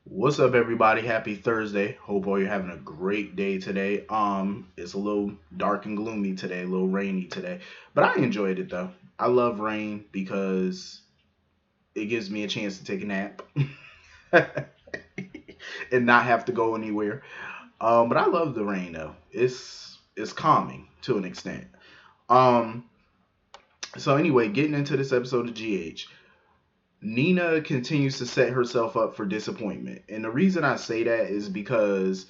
What's up, everybody? Happy Thursday. Hope all you're having a great day today. It's a little dark and gloomy today, a little rainy today, but I enjoyed it though. I love rain because it gives me a chance to take a nap and not have to go anywhere. But I love the rain though. It's calming to an extent. Um, so anyway, getting into this episode of GH. Nina continues to set herself up for disappointment. And the reason I say that is because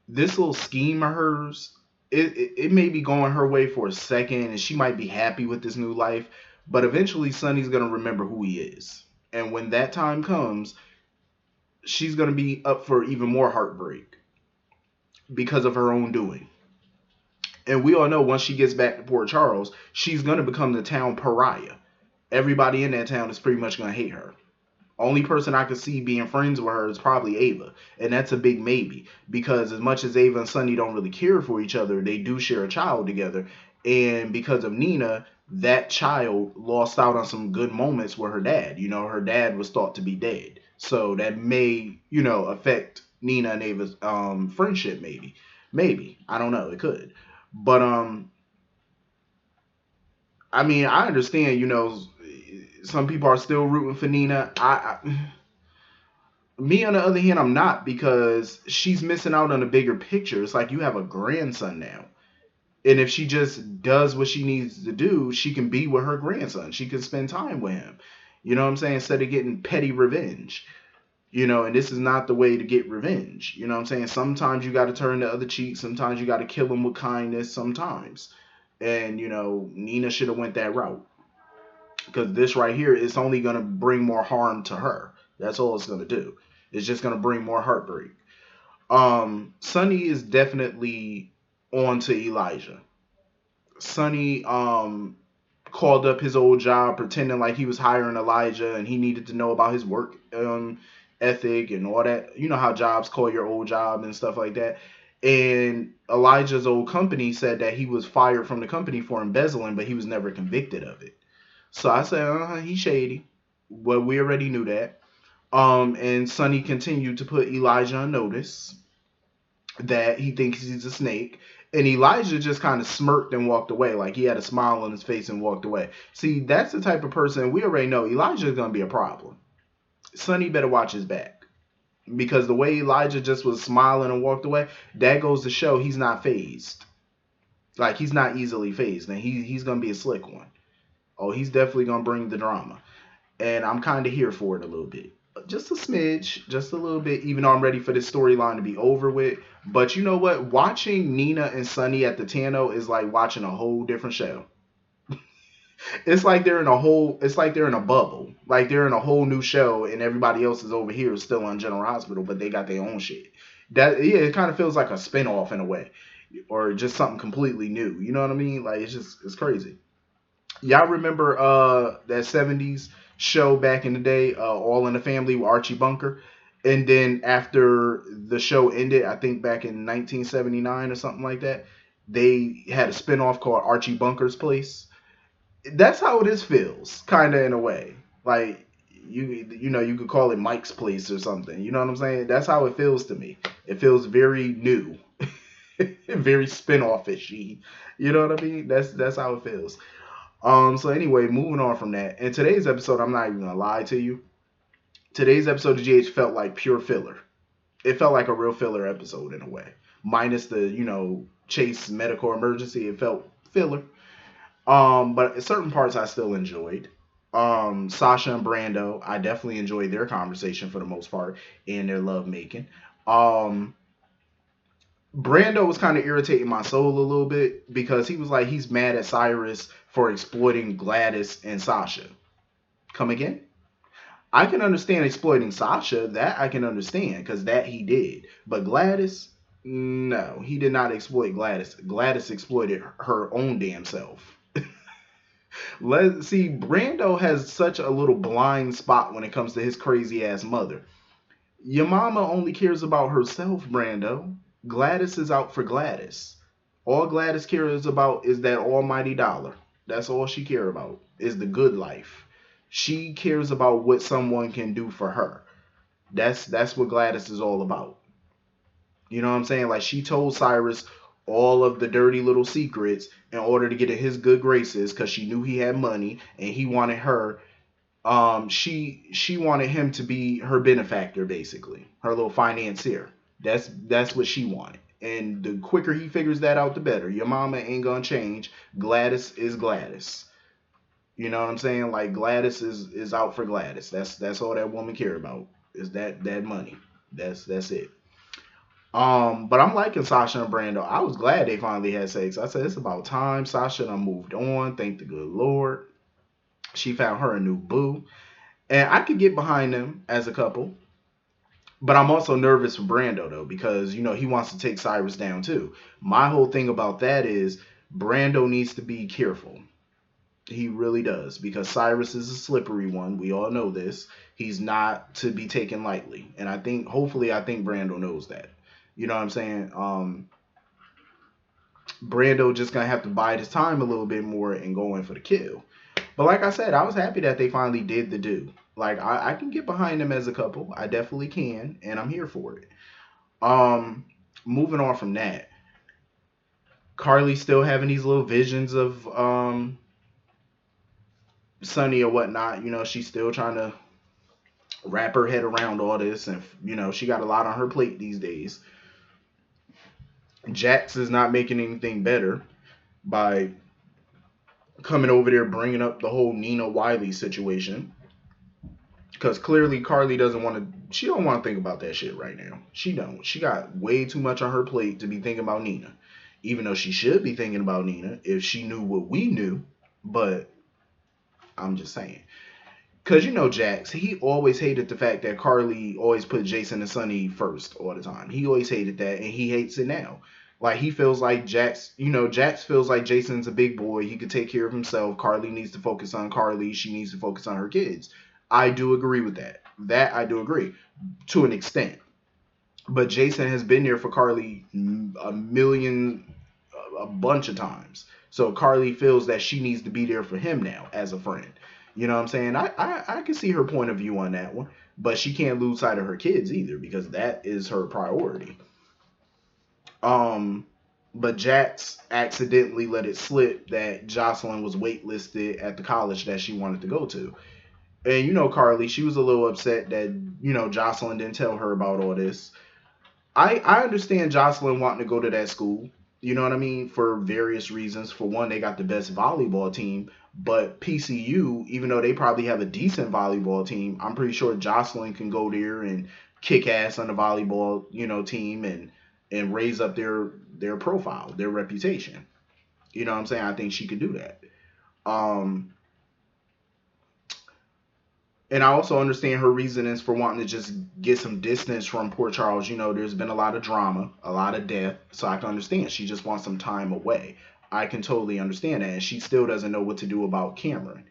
this little scheme of hers, it may be going her way for a second, and she might be happy with this new life, but eventually Sonny's gonna remember who he is, and when that time comes, she's gonna be up for even more heartbreak because of her own doing. And we all know once she gets back to Port Charles, she's gonna become the town pariah. Everybody in that town is pretty much gonna hate her. Only person I could see being friends with her is probably Ava, and that's a big maybe because as much as Ava and Sonny don't really care for each other, they do share a child together, and because of Nina, that child lost out on some good moments with her dad. You know, her dad was thought to be dead, so that may affect Nina and Ava's friendship. Maybe I don't know. It could, but I mean, I understand. Some people are still rooting for Nina. Me, on the other hand, I'm not because she's missing out on a bigger picture. It's like you have a grandson now. And if she just does what she needs to do, she can be with her grandson. She can spend time with him. You know what I'm saying? Instead of getting petty revenge. And this is not the way to get revenge. You know what I'm saying? Sometimes you got to turn the other cheek. Sometimes you got to kill them with kindness. Sometimes. And, Nina should have went that route. Because this right here is only going to bring more harm to her. That's all it's going to do. It's just going to bring more heartbreak. Sonny is definitely on to Elijah. Sonny called up his old job pretending like he was hiring Elijah and he needed to know about his work ethic and all that. You know how jobs call your old job and stuff like that. And Elijah's old company said that he was fired from the company for embezzling, but he was never convicted of it. So I said, he's shady. Well, we already knew that. And Sonny continued to put Elijah on notice that he thinks he's a snake. And Elijah just kind of smirked and walked away, like he had a smile on his face and walked away. See, that's the type of person we already know Elijah is going to be a problem. Sonny better watch his back. Because the way Elijah just was smiling and walked away, that goes to show he's not phased. Like, he's not easily phased. And he's going to be a slick one. Oh, he's definitely going to bring the drama. And I'm kind of here for it a little bit. Just a smidge, just a little bit, even though I'm ready for this storyline to be over with. But you know what? Watching Nina and Sonny at the Tano is like watching a whole different show. It's like they're in a bubble. Like they're in a whole new show and everybody else is over here still on General Hospital, but they got their own shit. Yeah, it kind of feels like a spinoff in a way. Or just something completely new. You know what I mean? Like it's crazy. Y'all remember that 70s show back in the day, All in the Family with Archie Bunker? And then after the show ended, I think back in 1979 or something like that, they had a spinoff called Archie Bunker's Place. That's how this feels, kind of in a way. Like you could call it Mike's Place or something. You know what I'm saying? That's how it feels to me. It feels very new, very spin-off-ishy. You know what I mean? That's how it feels. So anyway, moving on from that. In today's episode, I'm not even gonna lie to you. Today's episode of GH felt like pure filler. It felt like a real filler episode in a way. Minus the, Chase medical emergency. It felt filler. But certain parts I still enjoyed. Sasha and Brando, I definitely enjoyed their conversation for the most part and their love making. Um, Brando was kind of irritating my soul a little bit because he was like he's mad at Cyrus for exploiting Gladys and Sasha. Come again? I can understand exploiting Sasha. That I can understand because that he did. But Gladys, no, he did not exploit Gladys. Gladys exploited her own damn self. Let's see. Brando has such a little blind spot when it comes to his crazy ass mother. Your mama only cares about herself, Brando. Gladys is out for Gladys. All Gladys cares about is that almighty dollar. That's all she cares about is the good life. She cares about what someone can do for her. That's what Gladys is all about. You know what I'm saying? Like she told Cyrus all of the dirty little secrets in order to get in his good graces because she knew he had money and he wanted her. She wanted him to be her benefactor, basically, her little financier. That's what she wanted. And the quicker he figures that out, the better. Your mama ain't gonna change. Gladys is Gladys. You know what I'm saying? Like Gladys is out for Gladys. That's all that woman care about is that money. That's it. But I'm liking Sasha and Brando. I was glad they finally had sex. I said it's about time. Sasha done moved on. Thank the good Lord. She found her a new boo. And I could get behind them as a couple. But I'm also nervous for Brando though, because he wants to take Cyrus down too. My whole thing about that is Brando needs to be careful. He really does, because Cyrus is a slippery one. We all know this. He's not to be taken lightly. And hopefully I think Brando knows that. You know what I'm saying? Brando just gonna have to bide his time a little bit more and go in for the kill. But like I said, I was happy that they finally did the do. Like I can get behind them as a couple. I definitely can, and I'm here for it. Um, Moving on from that, Carly still having these little visions of Sonny or whatnot. She's still trying to wrap her head around all this, and she got a lot on her plate these days. Jax is not making anything better by coming over there bringing up the whole Nina Wiley situation, because clearly Carly doesn't want to. She don't want to think about that shit right now. She don't. She got way too much on her plate to be thinking about Nina, even though she should be thinking about Nina if she knew what we knew. But I'm just saying, because Jax, he always hated the fact that Carly always put Jason and Sonny first all the time. He always hated that, and he hates it now. Like he feels like Jax feels like Jason's a big boy. He could take care of himself. Carly needs to focus on Carly. She needs to focus on her kids. I do agree with that. That I do agree to an extent. But Jason has been there for Carly a bunch of times. So Carly feels that she needs to be there for him now as a friend. You know what I'm saying? I can see her point of view on that one. But she can't lose sight of her kids either, because that is her priority. Um, but Jax accidentally let it slip that Jocelyn was waitlisted at the college that she wanted to go to. And Carly, she was a little upset that Jocelyn didn't tell her about all this. I understand Jocelyn wanting to go to that school. You know what I mean? For various reasons. For one, they got the best volleyball team, but PCU, even though they probably have a decent volleyball team, I'm pretty sure Jocelyn can go there and kick ass on the volleyball, team, and raise up their profile, their reputation. You know what I'm saying? I think she could do that. Um, and I also understand her reasonings for wanting to just get some distance from Port Charles. There's been a lot of drama, a lot of death, so I can understand. She just wants some time away. I can totally understand that. And she still doesn't know what to do about Cameron,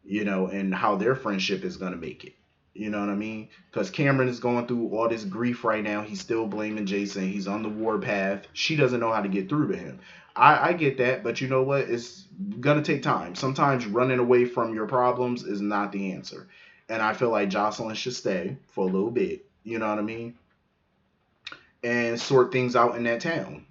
and how their friendship is going to make it. You know what I mean? Because Cameron is going through all this grief right now. He's still blaming Jason. He's on the warpath. She doesn't know how to get through to him. I get that, but you know what? It's going to take time. Sometimes running away from your problems is not the answer. And I feel like Jocelyn should stay for a little bit. You know what I mean? And sort things out in that town.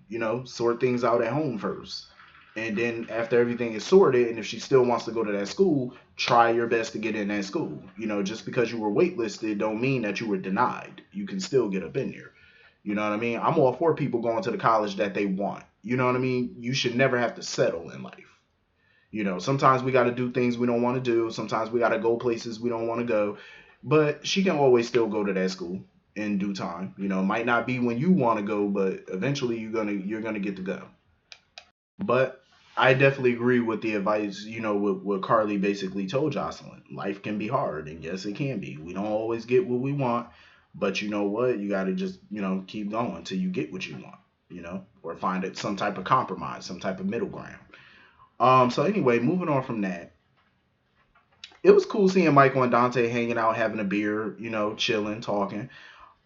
Sort things out at home first. And then after everything is sorted, and if she still wants to go to that school, try your best to get in that school. Just because you were waitlisted don't mean that you were denied. You can still get up in there. You know what I mean? I'm all for people going to the college that they want. You know what I mean? You should never have to settle in life. Sometimes we got to do things we don't want to do. Sometimes we got to go places we don't want to go. But she can always still go to that school in due time. Might not be when you want to go, but eventually you're gonna get to go. But I definitely agree with the advice, what Carly basically told Jocelyn. Life can be hard, and yes, it can be. We don't always get what we want, but you know what? You got to just, keep going till you get what you want, or find it some type of compromise, some type of middle ground. So anyway, moving on from that, it was cool seeing Michael and Dante hanging out, having a beer, chilling, talking.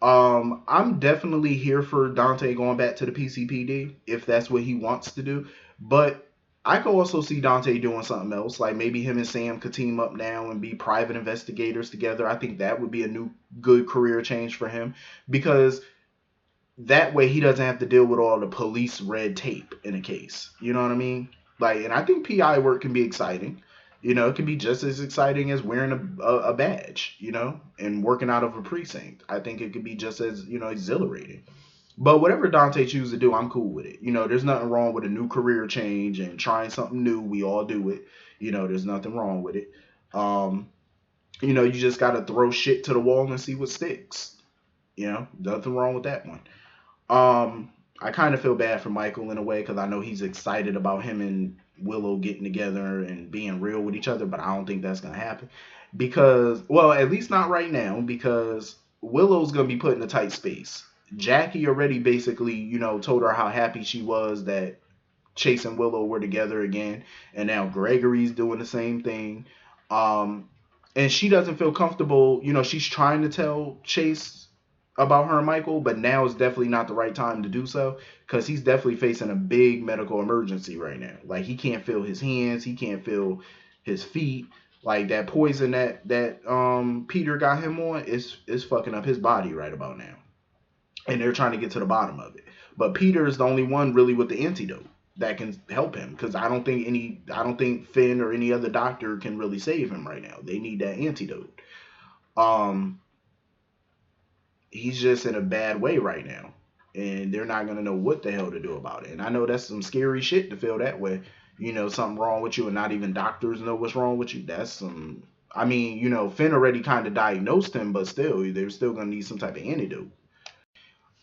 I'm definitely here for Dante going back to the PCPD if that's what he wants to do. But I could also see Dante doing something else, like maybe him and Sam could team up now and be private investigators together. I think that would be a new good career change for him, because that way he doesn't have to deal with all the police red tape in a case. You know what I mean? Like, and I think PI work can be exciting. You know, it can be just as exciting as wearing a badge, you know, and working out of a precinct. I think it could be just as, you know, exhilarating. But whatever Dante chooses to do, I'm cool with it. You know, there's nothing wrong with a new career change and trying something new. We all do it. You know, there's nothing wrong with it. Um, you know, you just got to throw shit to the wall and see what sticks. You know, nothing wrong with that one. Um, I kind of feel bad for Michael in a way because I know he's excited about him and Willow getting together and being real with each other, but I don't think that's gonna happen because, well, at least not right now, because Willow's gonna be put in a tight space. Jackie already basically, you know, told her how happy she was that Chase and Willow were together again, and now Gregory's doing the same thing. Um, and she doesn't feel comfortable. You know, she's trying to tell Chase about her and Michael, but now is definitely not the right time to do so because he's definitely facing a big medical emergency right now. Like he can't feel his hands, he can't feel his feet. Like that poison that Peter got him on is fucking up his body right about now, and they're trying to get to the bottom of it. But Peter is the only one really with the antidote that can help him because I don't think Finn or any other doctor can really save him right now. They need that antidote. Um, he's just in a bad way right now, and they're not gonna know what the hell to do about it. And I know that's some scary shit to feel that way. You know, something wrong with you, and not even doctors know what's wrong with you. That's some. I mean, you know, Finn already kind of diagnosed him, but still, they're still gonna need some type of antidote.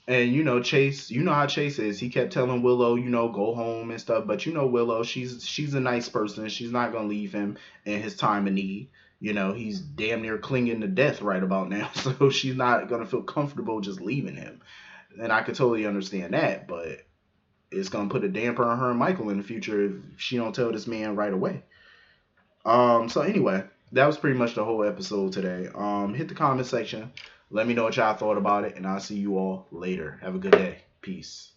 And you know, Chase, you know how Chase is. He kept telling Willow, you know, go home and stuff. But you know, Willow, she's a nice person. She's not gonna leave him in his time of need. You know, he's damn near clinging to death right about now. So she's not gonna feel comfortable just leaving him. And I could totally understand that, but it's gonna put a damper on her and Michael in the future if she don't tell this man right away. So anyway, that was pretty much the whole episode today. Hit the comment section. Let me know what y'all thought about it, and I'll see you all later. Have a good day. Peace.